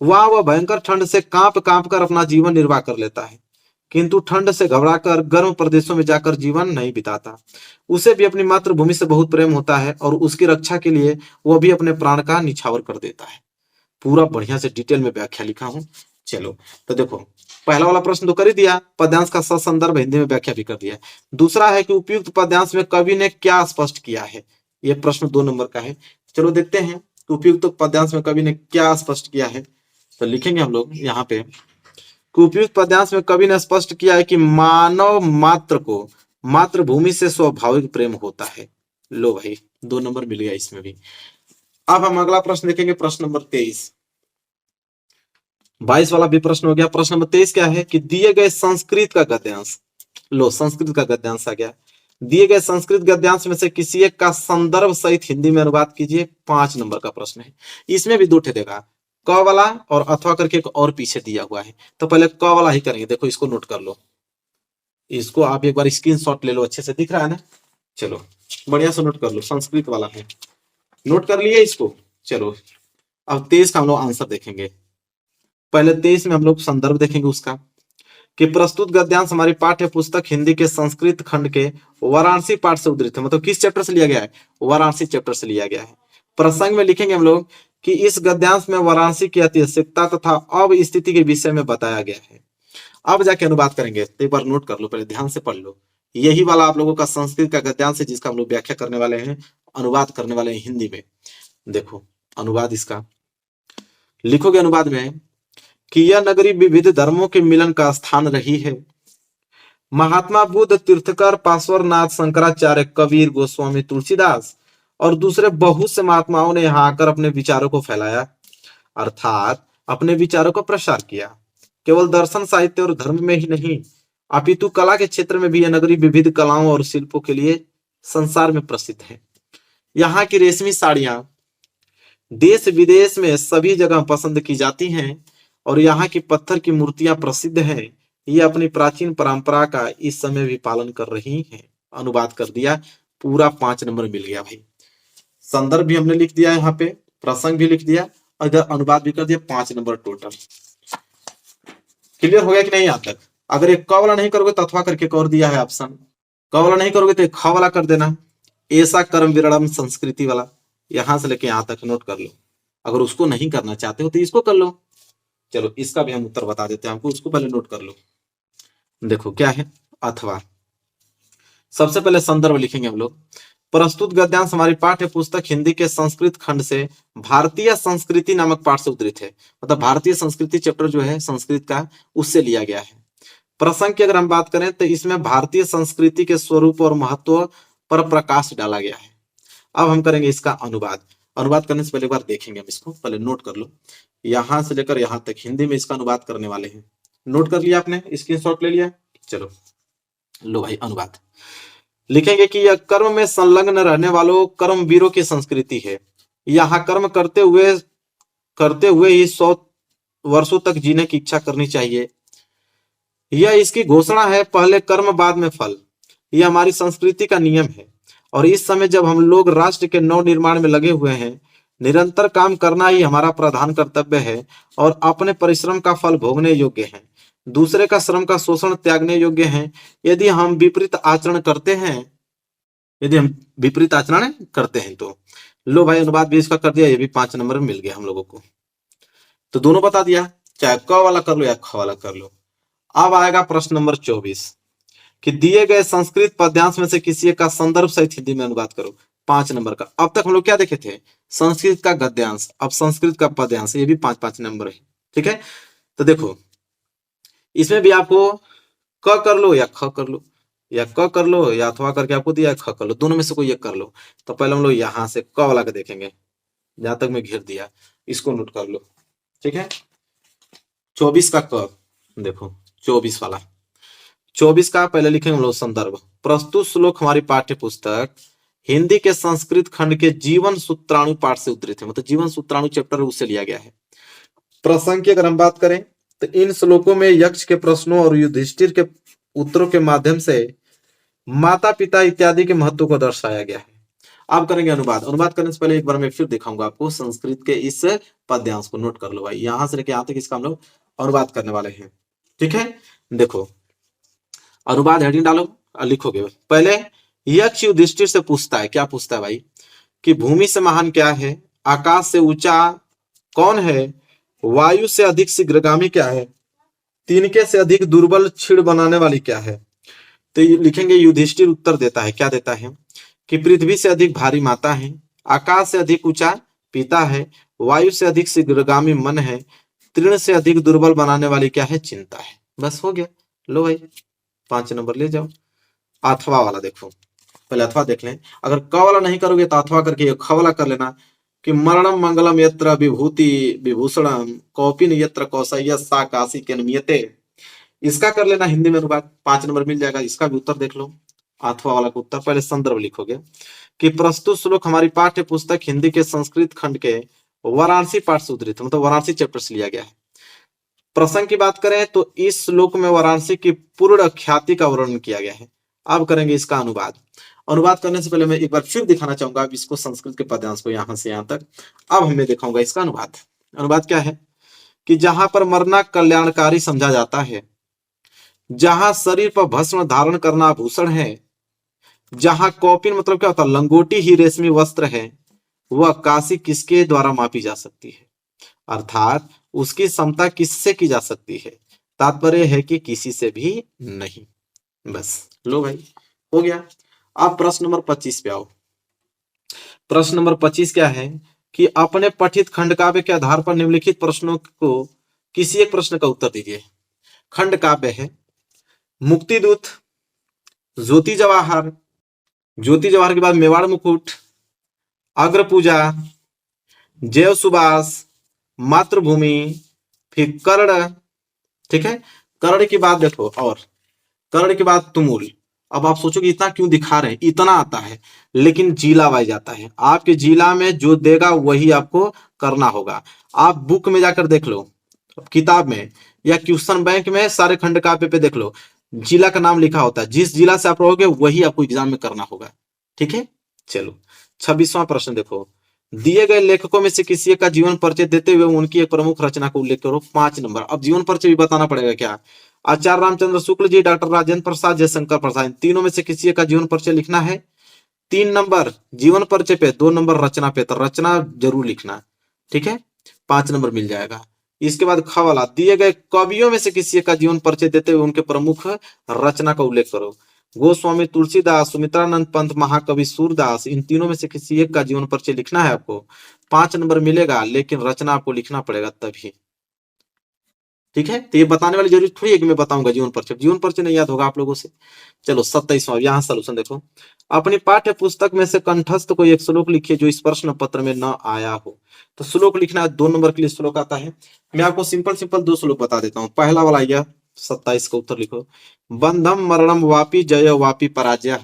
वह भयंकर ठंड से कांप कांप कर अपना जीवन निर्वाह कर लेता है, किंतु ठंड से घबराकर गर्म प्रदेशों में जाकर जीवन नहीं बिताता। उसे भी अपनी मातृभूमि से बहुत प्रेम होता है और उसकी रक्षा के लिए वह भी अपने प्राण का निछावर कर देता है। पूरा बढ़िया से डिटेल में व्याख्या लिखा हूं। चलो तो देखो, पहला वाला प्रश्न तो कर ही दिया, पद्यांश का ससंदर्भ हिंदी में व्याख्या भी कर दिया। दूसरा है कि उपयुक्त पद्यांश में कवि ने क्या स्पष्ट किया है, यह प्रश्न 2 नंबर का है। चलो देखते हैं कि उपयुक्त पद्यांश में कवि ने क्या स्पष्ट किया है। तो लिखेंगे हम लोग यहाँ पे, उपयुक्त पद्यांश में कवि ने स्पष्ट किया है कि मानव मात्र को मातृभूमि से स्वाभाविक प्रेम होता है। लो भाई 2 नंबर मिल गया इसमें भी। अब हम अगला प्रश्न देखेंगे, प्रश्न नंबर 23। 22 वाला भी प्रश्न हो गया। प्रश्न नंबर 23 क्या है कि दिए गए संस्कृत का गद्यांश, लो संस्कृत का गद्यांश आ गया, दिए गए संस्कृत गद्यांश में से किसी एक का संदर्भ सहित हिंदी में अनुवाद कीजिए। 5 नंबर का प्रश्न है। इसमें भी 2 ठे देगा, क वाला और अथवा करके एक और पीछे दिया हुआ है। तो पहले क वाला ही करेंगे। देखो इसको नोट कर लो, इसको आप एक बार स्क्रीनशॉट ले लो, अच्छे से दिख रहा है ना। चलो बढ़िया से नोट कर लो, संस्कृत वाला है, नोट कर लिए इसको। चलो अब 23 का हम लोग आंसर देखेंगे। पहले 23 में हम लोग संदर्भ देखेंगे उसका, कि प्रस्तुत गद्यांश हमारी पाठ्य पुस्तक हिंदी के संस्कृत खंड के वाराणसी पाठ से उद्धृत है। मतलब किस चैप्टर से लिया गया है, वाराणसी चैप्टर से लिया गया है। प्रसंग में लिखेंगे हम लोग कि इस गद्यांश में वाराणसी की ऐतिहासिकता तथा अब स्थिति के विषय में बताया गया है। अब जाके अनुवाद करेंगे, तो एक बार नोट कर लो, पहले ध्यान से पढ़ लो। यही वाला आप लोगों का संस्कृत का गद्यांश है, जिसका हम लोग व्याख्या करने वाले हैं, अनुवाद करने वाले हैं हिंदी में। देखो अनुवाद इसका लिखोगे अनुवाद में कि यह नगरी विविध धर्मों के मिलन का स्थान रही है। महात्मा बुद्ध, तीर्थकर, पार्श्वनाथ, शंकराचार्य, कबीर, गोस्वामी तुलसीदास और दूसरे बहुत से महात्माओं ने यहाँ आकर अपने विचारों को फैलाया, अर्थात अपने विचारों का प्रसार किया। केवल दर्शन, साहित्य और धर्म में ही नहीं, अपितु कला के क्षेत्र में भी यह नगरी विविध कलाओं और शिल्पों के लिए संसार में प्रसिद्ध है। यहाँ की रेशमी साड़ियां देश विदेश में सभी जगह पसंद की जाती हैं और यहाँ की पत्थर की मूर्तियां प्रसिद्ध हैं। ये अपनी प्राचीन परंपरा का इस समय भी पालन कर रही हैं। अनुवाद कर दिया, पूरा 5 नंबर मिल गया भाई। संदर्भ भी हमने लिख दिया यहाँ पे, प्रसंग भी लिख दिया, अगर अनुवाद भी कर दिया, 5 नंबर टोटल। क्लियर हो गया कि नहीं यहाँ तक? अगर एक क वाला नहीं करोगे तो अथवा करके और दिया है ऑप्शन, क वाला नहीं करोगे तो ख वाला कर देना, ऐसा कर्म विरड़म संस्कृति वाला, यहां से लेके यहां तक नोट कर लो। अगर उसको नहीं करना चाहते हो तो इसको कर लो। चलो इसका भी हम उत्तर बता देते हैं आपको, उसको पहले नोट कर लो। देखो क्या है, अथवा। सबसे पहले संदर्भ लिखेंगे हम लोग, प्रस्तुत गद्यांश हमारी पाठ्य पुस्तक हिंदी के संस्कृत खंड से भारतीय संस्कृति नामक पाठ से उद्धृत है। मतलब भारतीय संस्कृति चैप्टर जो है संस्कृत का, उससे लिया गया है। प्रसंग की अगर हम बात करें तो इसमें भारतीय संस्कृति के स्वरूप और महत्व पर प्रकाश डाला गया है। अब हम करेंगे इसका अनुवाद। अनुवाद करने से पहले एक बार देखेंगे हम इसको, पहले नोट कर लो। यहां से लेकर यहां तक हिंदी में इसका अनुवाद करने वाले हैं। नोट कर लिया आपने, स्क्रीनशॉट ले लिया? चलो लो भाई अनुवाद लिखेंगे कि यह कर्म में संलग्न रहने वालों कर्मवीरों की संस्कृति है। यहाँ कर्म करते हुए ही 100 वर्षों तक जीने की इच्छा करनी चाहिए। यह इसकी घोषणा है, पहले कर्म बाद में फल। यह हमारी संस्कृति का नियम है और इस समय जब हम लोग राष्ट्र के नव निर्माण में लगे हुए हैं, निरंतर काम करना ही हमारा प्रधान कर्तव्य है और अपने परिश्रम का फल भोगने योग्य है। दूसरे का श्रम का शोषण त्यागने योग्य है। यदि हम विपरीत आचरण करते हैं तो लो भाई अनुवाद भी इसका कर दिया, ये भी 5 नंबर मिल गया हम लोगों को। तो दोनों बता दिया, चाहे क वाला कर लो या ख वाला कर लो। अब आएगा प्रश्न नंबर 24 कि दिए गए संस्कृत पद्यांश में से किसी एक का संदर्भ सहित हिंदी में अनुवाद करो। 5 नंबर का। अब तक हम लोग क्या देखे थे, संस्कृत का गद्यांश, अब संस्कृत का पद्यांश, ये भी 5-5 नंबर है। ठीक है, तो देखो इसमें भी आपको क कर लो या ख कर लो, या क कर लो या अथवा करके आपको दिया ख कर लो, दोनों में से कोई एक कर लो। तो पहले हम लोग यहां से क वाला के देखेंगे, जहां तक मैं घेर दिया इसको नोट कर लो। ठीक है, 24 का क, देखो 24 वाला, 24 का पहले लिखेंगे हम लोग संदर्भ। प्रस्तुत श्लोक हमारी पाठ्य पुस्तक हिंदी के संस्कृत खंड के जीवन सूत्राणु पाठ से उद्धृत है, मतलब जीवन सूत्राणु चैप्टर उससे लिया गया है। प्रसंग की अगर हम बात करें तो इन श्लोकों में यक्ष के प्रश्नों और युधिष्ठिर के उत्तरों के माध्यम से माता पिता इत्यादि के महत्व को दर्शाया गया है। अब करेंगे अनुवाद। अनुवाद करने से पहले एक बार मैं फिर दिखाऊंगा आपको संस्कृत के इस पद्यांश को, नोट कर लो भाई, यहां से लेके यहां तक इसका हम लोग अनुवाद करने वाले हैं। ठीक है, देखो अनुवाद हेडिंग डालो और लिखोगे। पहले यक्ष युधिष्ठिर से पूछता है, क्या पूछता है भाई, कि भूमि से महान क्या है, आकाश से ऊंचा कौन है, वायु से अधिक शीघ्रगामी क्या है, तिनके से अधिक दुर्बल छीड़ बनाने वाली क्या है। तो लिखेंगे युधिष्ठिर उत्तर देता है, क्या देता है, कि पृथ्वी से अधिक भारी माता है, आकाश से अधिक ऊंचा पिता है, वायु से अधिक शीघ्रगामी मन है, तृण से अधिक दुर्बल बनाने वाली क्या है, चिंता है। बस हो गया, लो भाई 5 नंबर ले जाओ। अथवा वाला देखो, पहले अथवा देख लें, अगर क वाला नहीं करोगे तो अथवा करके ख वाला कर लेना, कि मरणम मंगलम यत्र विभूति विभूषणम कौपिन यत्र कौशल्य सा काशी के नियते, इसका कर लेना हिंदी में अनुवाद, 5 नंबर मिल जाएगा। इसका भी उत्तर देख लो, अथवा वाला का उत्तर। पहले संदर्भ लिखोगे कि प्रस्तुत श्लोक हमारी पाठ्य पुस्तक हिंदी के संस्कृत खंड के वाराणसी पाठ से उद्धृत, मतलब वाराणसी चैप्टर से लिया गया है। प्रसंग की बात करें तो इस श्लोक में वाराणसी की पूर्ण ख्याति का वर्णन किया गया है। अब करेंगे इसका अनुवाद। अनुवाद करने से पहले मैं एक बार फिर दिखाना चाहूंगा अब इसको, संस्कृत के पद्यांश को यहां से यहां तक। अब हमें दिखाऊंगा इसका अनुवाद। अनुवाद क्या है, कि जहां पर मरना कल्याणकारी समझा जाता है, जहां शरीर पर भस्म धारण करना आभूषण है, जहां कौपिन मतलब क्या होता है, लंगोटी ही रेशमी वस्त्र है, वह काशी किसके द्वारा मापी जा सकती है, अर्थात उसकी समता किससे की जा सकती है। तात्पर्य है कि किसी से भी नहीं। बस लो भाई, हो गया। अब प्रश्न नंबर 25 पे आओ। प्रश्न नंबर 25 क्या है, कि अपने पठित खंड काव्य के आधार पर निम्नलिखित प्रश्नों को किसी एक प्रश्न का उत्तर दीजिए। खंड काव्य है मुक्तिदूत, ज्योति जवाहर, ज्योति जवाहर के बाद मेवाड़ मुकुट, अग्र पूजा, जय सुभाष, मातृभूमि, फिर कर्ण। ठीक है, कर्ण की बात देखो, और कर्ण के बाद तुमुल। अब आप सोचोगे इतना क्यों दिखा रहे हैं, इतना आता है, लेकिन जिला वाइज आता है। आपके जिला में जो देगा वही आपको करना होगा। आप बुक में जाकर देख लो, किताब में या क्वेश्चन बैंक में सारे खंड काव्य पे देख लो, जिला का नाम लिखा होता है। जिस जिला से आप रहोगे वही आपको एग्जाम में करना होगा। ठीक है, चलो 26वां प्रश्न देखो। दिए गए लेखकों में से किसी एक का जीवन परिचय देते हुए उनकी एक प्रमुख रचना को उल्लेख करो। 5 नंबर। अब जीवन परिचय भी बताना पड़ेगा क्या, आचार्य रामचंद्र शुक्ल जी, डॉक्टर राजेंद्र प्रसाद, जयशंकर प्रसाद, तीनों में से किसी एक का जीवन परिचय लिखना है। 3 नंबर जीवन परिचय पे, 2 नंबर रचना पे, तो रचना जरूर लिखना। ठीक है, 5 नंबर मिल जाएगा। इसके बाद ख वाला, दिए गए कवियों में से किसी एक का जीवन परिचय देते हुए उनके प्रमुख रचना का उल्लेख करो। गोस्वामी तुलसीदास, सुमित्रानंद पंत, महाकवि सूरदास, इन तीनों में से किसी एक का जीवन परिचय लिखना है आपको। 5 नंबर मिलेगा, लेकिन रचना आपको लिखना पड़ेगा तभी। ठीक है, तो ये बताने वाली जरूरत थोड़ी है कि मैं बताऊंगा जीवन परिचय, जीवन परिचय नहीं याद होगा आप लोगों से। चलो 27वां, यहाँ सोल्यूशन देखो। अपनी पाठ्य पुस्तक में से कंठस्थ कोई एक श्लोक लिखिए जो इस प्रश्न पत्र में न आया हो। तो श्लोक लिखना है, 2 नंबर के लिए श्लोक आता है। मैं आपको सिंपल सिंपल 2 श्लोक बता देता हूँ। पहला वाला यह 27 का उत्तर लिखो। बंधम मरणम वापी जय वापी पराजय,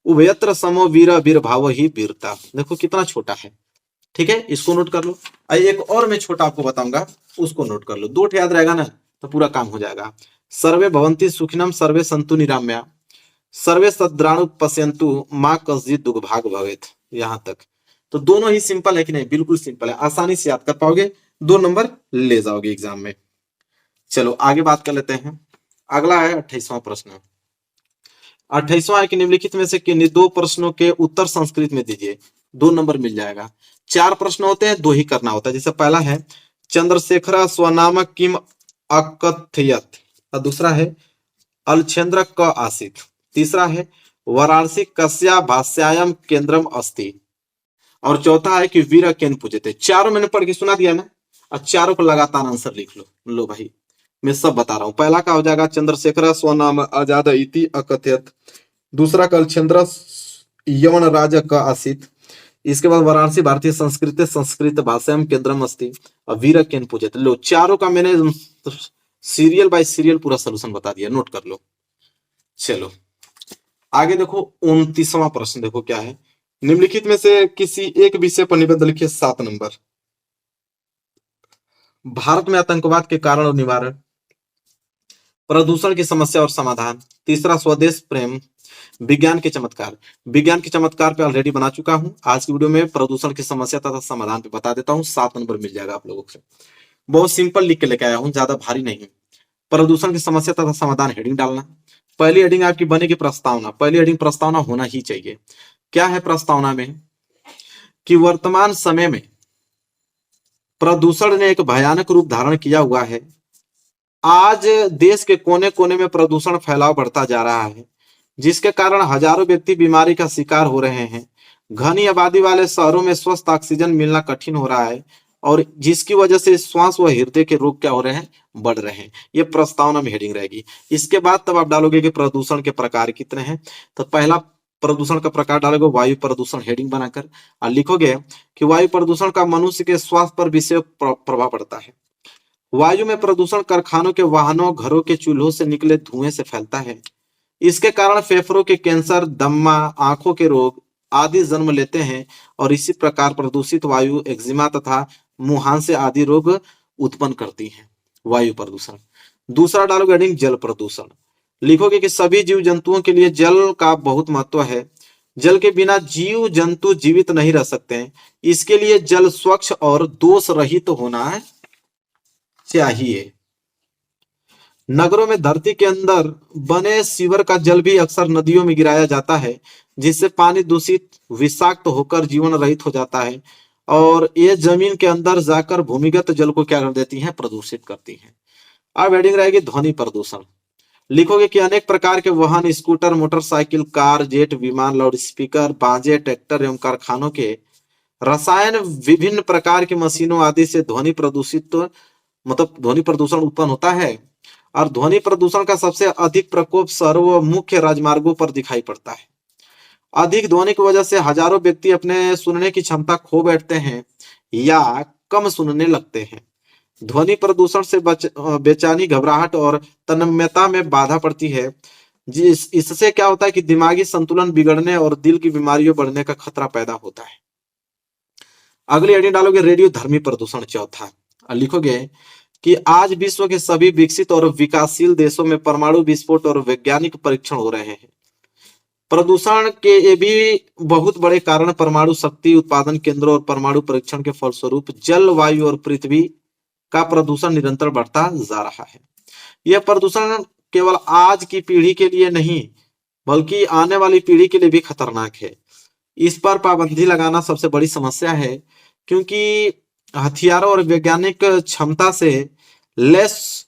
उभयत्र समो वीर वीर भाव ही वीरता। देखो कितना छोटा है। ठीक है, इसको नोट कर लो। एक और मैं छोटा आपको बताऊंगा, उसको नोट कर लो। 2 याद रहेगा ना तो पूरा काम हो जाएगा। सर्वे भवंती सुखिनम, सर्वे संतु निराम्या, सर्वे सद्राणु पश्यन्तु, मां कश्चित् दुर्भाग भवेत्। यहां तक तो दोनों ही सिंपल है कि नहीं, बिल्कुल सिंपल है, आसानी से याद कर पाओगे, 2 नंबर ले जाओगे एग्जाम में। चलो आगे बात कर लेते हैं। अगला है 28वां प्रश्न। 28वां है कि निम्नलिखित में से किन्हीं 2 प्रश्नों के उत्तर संस्कृत में दीजिए। 2 नंबर मिल जाएगा। 4 प्रश्न होते हैं, 2 ही करना होता है। जैसे पहला है चंद्रशेखर स्वनामक किम अकथयत, और दूसरा है अलछेंद्र क आसित, तीसरा है वाराणसी कस्या भाष्यायाम केंद्रम अस्ति। और चौथा है कि वीर केन पूजते। चारों मैंने पढ़ के सुना दिया ना, और चारों को लगातार आंसर लिख लो। लो भाई मैं सब बता रहा हूं। पहला का हो जाएगा चंद्रशेखर स्वनाम आजाद इति अकथयत। दूसरा कलचंद्र यवन राज का आसित। इसके बाद वाराणसी भारतीय संस्कृत संस्कृत भाषायाम केंद्रम अस्ति और वीर केन पूजित। लो चारों का मैंने सीरियल बाय सीरियल पूरा सोल्यूशन बता दिया, नोट कर लो। चलो आगे देखो 29वां प्रश्न देखो क्या है। निम्नलिखित में से किसी एक विषय पर निबंध लिखिए 7 नंबर। भारत में आतंकवाद के कारण और निवारण, प्रदूषण की समस्या और समाधान, तीसरा स्वदेश प्रेम, विज्ञान के चमत्कार। विज्ञान के चमत्कार पे ऑलरेडी बना चुका हूं। आज की वीडियो में प्रदूषण की समस्या तथा समाधान पे बता देता हूं। 7 नंबर मिल जाएगा आप लोगों को। बहुत सिंपल लिख के लेके आया हूं, ज्यादा भारी नहीं। प्रदूषण की समस्या तथा समाधान हेडिंग डालना। पहली हेडिंग आपकी बनेगी प्रस्तावना। पहली हेडिंग प्रस्तावना होना ही चाहिए। क्या है प्रस्तावना में कि वर्तमान समय में प्रदूषण ने एक भयानक रूप धारण किया हुआ है। आज देश के कोने कोने में प्रदूषण फैलाव बढ़ता जा रहा है, जिसके कारण हजारों व्यक्ति बीमारी का शिकार हो रहे हैं। घनी आबादी वाले शहरों में स्वस्थ ऑक्सीजन मिलना कठिन हो रहा है और जिसकी वजह से श्वास व हृदय के रोग क्या हो रहे हैं, बढ़ रहे हैं। ये प्रस्तावना में हेडिंग रहेगी। इसके बाद तब आप डालोगे कि प्रदूषण के प्रकार कितने हैं। तो पहला प्रदूषण का प्रकार डालोगे वायु प्रदूषण हेडिंग बनाकर और लिखोगे कि वायु प्रदूषण का मनुष्य के स्वास्थ्य पर विशेष प्रभाव पड़ता है। वायु में प्रदूषण कारखानों के वाहनों घरों के चूल्हों से निकले धुएं से फैलता है। इसके कारण फेफड़ों के कैंसर, दम्मा, आंखों के रोग आदि जन्म लेते हैं और इसी प्रकार प्रदूषित वायु एक्जिमा तथा मुहांसे आदि रोग उत्पन्न करती है। वायु प्रदूषण। दूसरा डालोगे हेडिंग जल प्रदूषण। लिखोगे कि सभी जीव जंतुओं के लिए जल का बहुत महत्व है। जल के बिना जीव जंतु जीवित नहीं रह सकते हैं। इसके लिए जल स्वच्छ और दोष रहित होना चाहिए। नगरों में धरती के अंदर बने सीवर का जल भी अक्सर नदियों में गिराया जाता है, जिससे पानी दूषित विषाक्त होकर जीवन रहित हो जाता है और ये जमीन के अंदर जाकर भूमिगत जल को क्या कर देती हैं, प्रदूषित करती हैं। अब हेडिंग रहेगी ध्वनि प्रदूषण। लिखोगे कि अनेक प्रकार के वाहन, स्कूटर, मोटरसाइकिल, कार, जेट, विमान, लाउड स्पीकर, बाजे, ट्रैक्टर एवं कारखानों के रसायन, विभिन्न प्रकार की मशीनों आदि से ध्वनि प्रदूषित मतलब ध्वनि प्रदूषण उत्पन्न होता है। और ध्वनि प्रदूषण का सबसे अधिक प्रकोप शहरों व मुख्य राजमार्गों पर दिखाई पड़ता है। अधिक ध्वनि की वजह से हजारों व्यक्ति अपने सुनने की क्षमता खो बैठते हैं या कम सुनने लगते हैं। ध्वनि प्रदूषण से बेचैनी, घबराहट और तन्मयता में बाधा पड़ती है। इससे क्या होता है कि दिमागी संतुलन बिगड़ने और दिल की बीमारियों बढ़ने का खतरा पैदा होता है। अगली हेडिंग डालोगे रेडियो धर्मी प्रदूषण। चौथा लिखोगे कि आज विश्व के सभी विकसित और विकासशील देशों में परमाणु विस्फोट और वैज्ञानिक परीक्षण हो रहे हैं। प्रदूषण के ये भी बहुत बड़े कारण परमाणु शक्ति उत्पादन केंद्रों और परमाणु परीक्षण के फलस्वरूप जल, वायु और पृथ्वी का प्रदूषण निरंतर बढ़ता जा रहा है। यह प्रदूषण केवल आज की पीढ़ी के लिए नहीं बल्कि आने वाली पीढ़ी के लिए भी खतरनाक है। इस पर पाबंदी लगाना सबसे बड़ी समस्या है, क्योंकि हथियारों और वैज्ञानिक क्षमता से लेस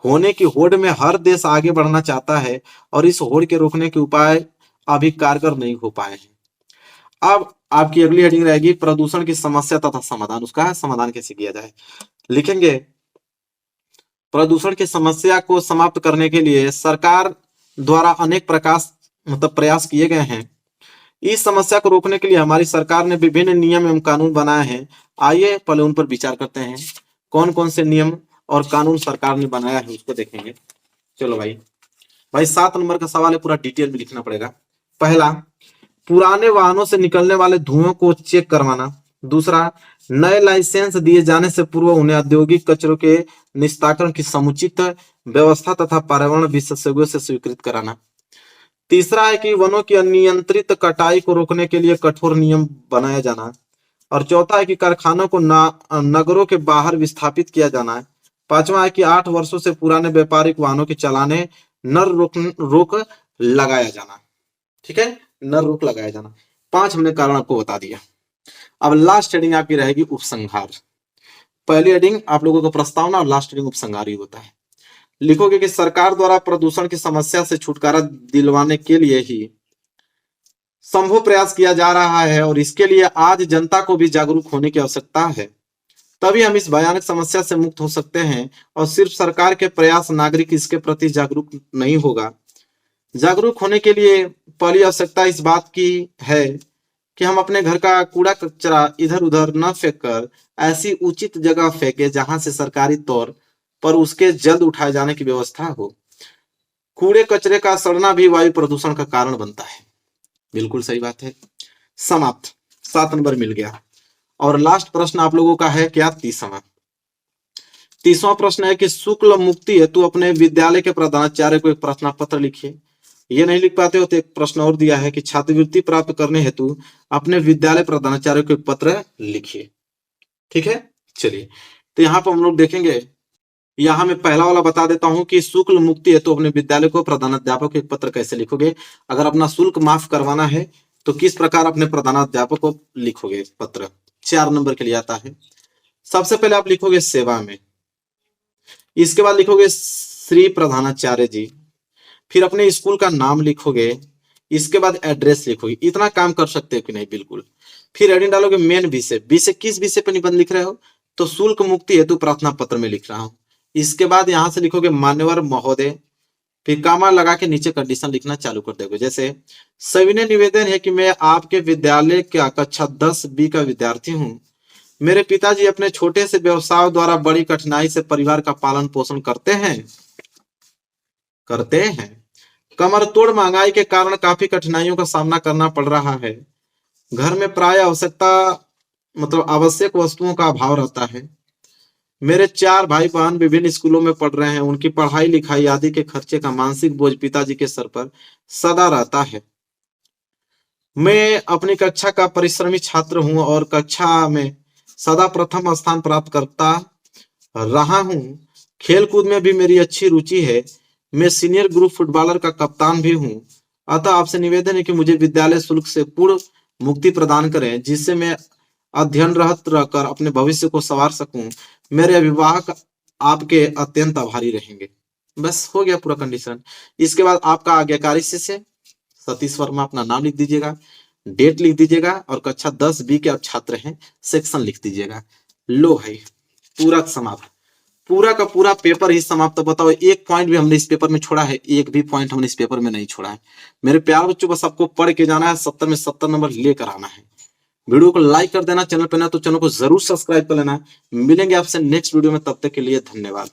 होने की होड़ में हर देश आगे बढ़ना चाहता है और इस होड़ के रोकने के उपाय अभी कारगर नहीं हो पाए हैं। अब आपकी अगली हेडिंग रहेगी प्रदूषण की समस्या तथा समाधान। उसका समाधान कैसे किया जाए। लिखेंगे प्रदूषण की समस्या को समाप्त करने के लिए सरकार द्वारा अनेक प्रयास किए गए हैं। इस समस्या को रोकने के लिए हमारी सरकार ने विभिन्न नियम एवं कानून बनाए हैं। आइए पहले उन पर विचार करते हैं। कौन कौन से नियम और कानून सरकार ने बनाया है उसको देखेंगे। चलो भाई 7 नंबर का सवाल है, पूरा डिटेल में लिखना पड़ेगा। पहला, पुराने वाहनों से निकलने वाले धुओं को चेक करवाना। दूसरा, नए लाइसेंस दिए जाने से पूर्व उन्हें औद्योगिक कचरों के निस्तारण की समुचित व्यवस्था तथा पर्यावरण विशेषज्ञों से स्वीकृत कराना। तीसरा है कि वनों की अनियंत्रित कटाई को रोकने के लिए कठोर नियम बनाया जाना। और चौथा है कि कारखानों को नगरों के बाहर विस्थापित किया जाना है। पांचवा है कि 8 वर्षों से पुराने व्यापारिक वाहनों के चलाने नर रोक लगाया जाना। ठीक है, नर रोक लगाया जाना। 5 हमने कारण आपको बता दिया। अब लास्ट हेडिंग आपकी रहेगी उपसंहार। पहली हेडिंग आप लोगों को प्रस्तावना और लास्ट हेडिंग उपसंहार ही होता है। लिखोगे कि सरकार द्वारा प्रदूषण की समस्या से छुटकारा दिलवाने के लिए ही संभव प्रयास किया जा रहा है और इसके लिए आज जनता को भी जागरूक होने की आवश्यकता है। तभी हम इस भयानक समस्या से मुक्त हो सकते हैं और सिर्फ सरकार के प्रयास, नागरिक इसके प्रति जागरूक नहीं होगा। जागरूक होने के लिए पहली आवश्यकता इस बात की है कि हम अपने घर का कूड़ा कचरा इधर उधर न फेंककर ऐसी उचित जगह फेंके जहां से सरकारी तौर पर उसके जल्द उठाए जाने की व्यवस्था हो। कूड़े कचरे का सड़ना भी वायु प्रदूषण का कारण बनता है। बिल्कुल सही बात है। समाप्त। 7 नंबर मिल गया। और लास्ट प्रश्न आप लोगों का है क्या? 30वां प्रश्न है कि शुक्ल मुक्ति हेतु अपने विद्यालय के प्रधानाचार्य को एक प्रार्थना पत्र लिखिए। ये नहीं लिख पाते हो तो एक प्रश्न और दिया है कि छात्रवृत्ति प्राप्त करने हेतु अपने विद्यालय प्रधानाचार्य को एक पत्र लिखिए। ठीक है, चलिए तो यहाँ पर हम लोग देखेंगे। यहाँ मैं पहला वाला बता देता हूं कि शुल्क मुक्ति है तो अपने विद्यालय को प्रधानाध्यापक को एक पत्र कैसे लिखोगे। अगर अपना शुल्क माफ करवाना है तो किस प्रकार अपने प्रधानाध्यापक को लिखोगे पत्र। 4 नंबर के लिए आता है। सबसे पहले आप लिखोगे सेवा में, इसके बाद लिखोगे श्री प्रधानाचार्य जी, फिर अपने स्कूल का नाम लिखोगे, इसके बाद एड्रेस लिखोगे। इतना काम कर सकते हो कि नहीं? बिल्कुल। फिर हेडिंग डालोगे मेन विषय। विषय किस विषय पर निबंध लिख रहे हो? तो शुल्क मुक्ति हेतु प्रार्थना पत्र में लिख रहा हूं। इसके बाद यहां से लिखोगे मान्यवर महोदय, फिर कामा लगा के नीचे कंडीशन लिखना चालू कर दोगे। जैसे सविनय निवेदन है कि मैं आपके विद्यालय का कक्षा 10B का विद्यार्थी हूं। मेरे पिताजी अपने छोटे से व्यवसाय द्वारा बड़ी कठिनाई से परिवार का पालन पोषण करते हैं। कमर तोड़ महंगाई के कारण काफी कठिनाइयों का सामना करना पड़ रहा है। घर में प्राय आवश्यक वस्तुओं का अभाव रहता है। मेरे 4 भाई बहन विभिन्न स्कूलों में पढ़ रहे हैं। उनकी पढ़ाई लिखाई आदि के खर्चे का मानसिक बोझ पिताजी के सर पर सदा रहता है। मैं अपनी कक्षा का परिश्रमी छात्र हूं और कक्षा में सदा प्रथम स्थान प्राप्त करता रहा हूं। खेल कूद में भी मेरी अच्छी रुचि है। मैं सीनियर ग्रुप फुटबॉलर का कप्तान भी हूं। अतः आपसे निवेदन है कि मुझे विद्यालय शुल्क से पूर्ण मुक्ति प्रदान करें, जिससे मैं अध्ययनरत रहकर अपने भविष्य को संवार सकूं। मेरे अभिभावक आपके अत्यंत आभारी रहेंगे। बस हो गया पूरा कंडीशन। इसके बाद आपका आज्ञाकारी शिष्य सतीश वर्मा, अपना नाम लिख दीजिएगा, डेट लिख दीजिएगा और कक्षा 10B के आप छात्र हैं, सेक्शन लिख दीजिएगा। लो भाई, पूरा समाप्त। पूरा का पूरा पेपर ही समाप्त। तो बताओ एक पॉइंट भी हमने इस पेपर में छोड़ा है? एक भी पॉइंट हमने इस पेपर में नहीं छोड़ा है। मेरे प्यार बच्चों, बस आपको पढ़ के जाना है, 70 में 70 नंबर लेकर आना है। वीडियो को लाइक कर देना, चैनल पर ना तो चैनल को जरूर सब्सक्राइब कर लेना। मिलेंगे आपसे नेक्स्ट वीडियो में, तब तक के लिए धन्यवाद।